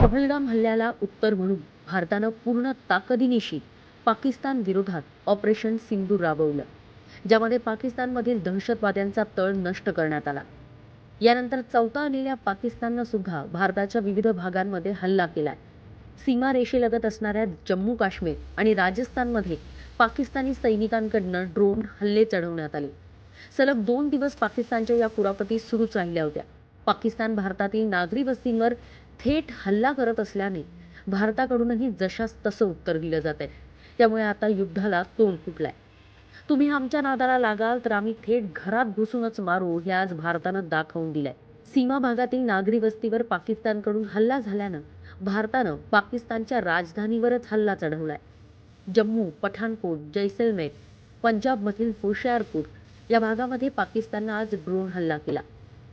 पहलगाम हल्ल्याला उत्तर म्हणून भारतानं पूर्ण ताकदीनिशी पाकिस्तान विरोधात ऑपरेशन सिंधूर राबवलं, ज्यामध्ये पाकिस्तानमधील दहशतवाद्यांचा तळ नष्ट करण्यात आला. यानंतर चौथाळलेल्या पाकिस्ताननं सुद्धा भारताच्या विविध भागांमध्ये हल्ला केलाय. सीमारेषेलगत असणाऱ्या जम्मू काश्मीर आणि राजस्थानमध्ये पाकिस्तानी सैनिकांकडनं ड्रोन हल्ले चढवण्यात आले. सलग 2 दिवस पाकिस्तानच्या या कुरापती सुरूच राहिल्या होत्या. पाकिस्तान भारतातील नागरी वस्तींवर थेट हल्ला करत असल्याने भारताकडूनही जशास तसं उत्तर दिलं जात आहे. त्यामुळे आता युद्धाला तोंड फुटलाय. तुम्ही आमच्या नादाला लागाल तर आम्ही थेट घरात घुसूनच मारू, हे आज भारतानं दाखवून दिलंय. सीमा भागातील नागरी वस्तीवर पाकिस्तानकडून हल्ला झाल्यानं भारतानं पाकिस्तानच्या राजधानीवरच हल्ला चढवलाय. जम्मू, पठाणकोट, जैसलमेर, पंजाबमधील होशियारपूर या भागामध्ये पाकिस्ताननं आज ड्रोन हल्ला केला.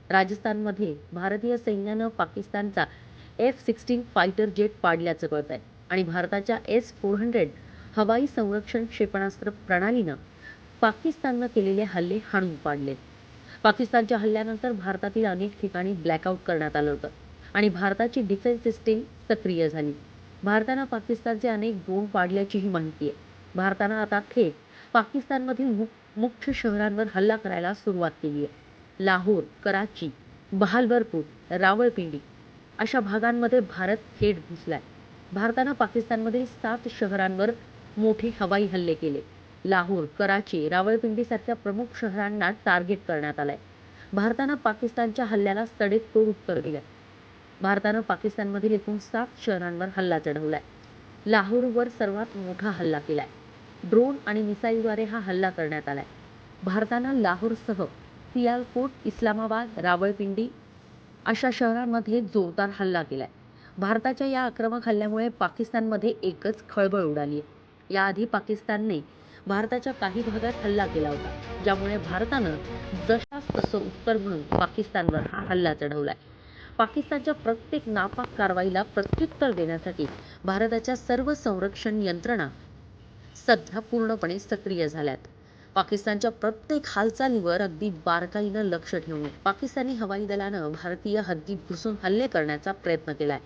राजस्थानमध्ये भारतीय सैन्यानं पाकिस्तानचा F-16 फायटर जेट पाडल्याचं कळत आहे आणि भारताच्या S-400 हवाई संरक्षण क्षेपणास्त्र प्रणालीनं पाकिस्ताननं केलेले हल्ले हाणून पाडलेत. पाकिस्तानच्या हल्ल्यानंतर भारतातील अनेक ठिकाणी ब्लॅकआउट करण्यात आलं होतं आणि भारताची डिफेन्स सिस्टीम सक्रिय झाली. भारतानं पाकिस्तानचे अनेक ड्रोन पाडल्याचीही माहिती आहे. भारतानं आता थेट पाकिस्तानमधील मुख्य शहरांवर हल्ला करायला सुरुवात केली आहे. लाहोर, कराची, बहावलपूर, रावळपिंडी अशा भागांमध्ये भारत थेट घुसलाय. भारतानं पाकिस्तानमधील 7 शहरांवर मोठे हवाई हल्ले केले. लाहोर, कराची, रावळपिंडी सारख्या प्रमुख शहरांना टार्गेट करण्यात आलंय. भारतानं पाकिस्तानच्या हल्ल्याला सडेतोड उत्तर दिलंय. भारतानं पाकिस्तानमधील एकूण 7 शहरांवर हल्ला चढवलाय. लाहोरवर सर्वात मोठा हल्ला केलाय. ड्रोन आणि मिसाईलद्वारे हा हल्ला करण्यात आलाय. भारतानं लाहोरसह सियालकोट, इस्लामाबाद, रावळपिंडी अशा शहरांमध्ये जोरदार हल्ला केलाय. भारताच्या या आक्रमक हल्ल्यामुळे पाकिस्तानमध्ये एकच खळबळ उडाली आहे. याआधी पाकिस्तानने भारताच्या काही भागात हल्ला केला होता, ज्यामुळे भारतानं जशास तसं उत्तर म्हणून पाकिस्तानवर हा हल्ला चढवलाय. पाकिस्तानच्या प्रत्येक नापाक कारवाईला प्रत्युत्तर देण्यासाठी भारताच्या सर्व संरक्षण यंत्रणा सध्या पूर्णपणे सक्रिय झाल्यात. पाकिस्तानच्या प्रत्येक हालचालीवर अगदी बारकाईनं लक्ष ठेवून पाकिस्तानी हवाई दलानं भारतीय हद्दीत घुसून हल्ले करण्याचा प्रयत्न केलाय.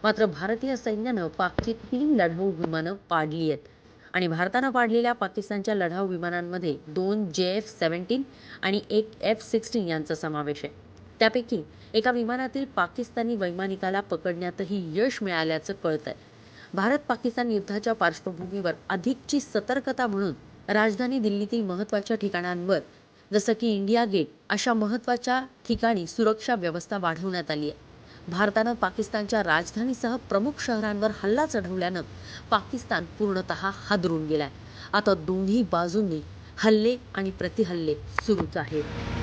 मात्र भारतीय सैन्यानं पाकची 3 लढाऊ विमानं पाडली आहेत आणि भारतानं पाडलेल्या पाकिस्तानच्या लढाऊ विमानांमध्ये 2 JF-17 आणि 1 F-16 यांचा समावेश आहे. त्यापैकी एका विमानातील पाकिस्तानी वैमानिकाला पकडण्यातही यश मिळाल्याचं कळतंय. भारत-पाकिस्तान युद्धाच्या पार्श्वभूमीवर अधिकची सतर्कता म्हणून राजधानी दिल्लीतील महत्त्वाच्या ठिकाणांवर जसं की इंडिया गेट अशा महत्त्वाच्या ठिकाणी सुरक्षा व्यवस्था वाढवण्यात आली आहे. भारतानं पाकिस्तानच्या राजधानीसह प्रमुख शहरांवर हल्ला चढवल्यानं पाकिस्तान पूर्णतः हादरून गेलाय. आता दोन्ही बाजूंनी हल्ले आणि प्रतिहल्ले सुरूच आहेत.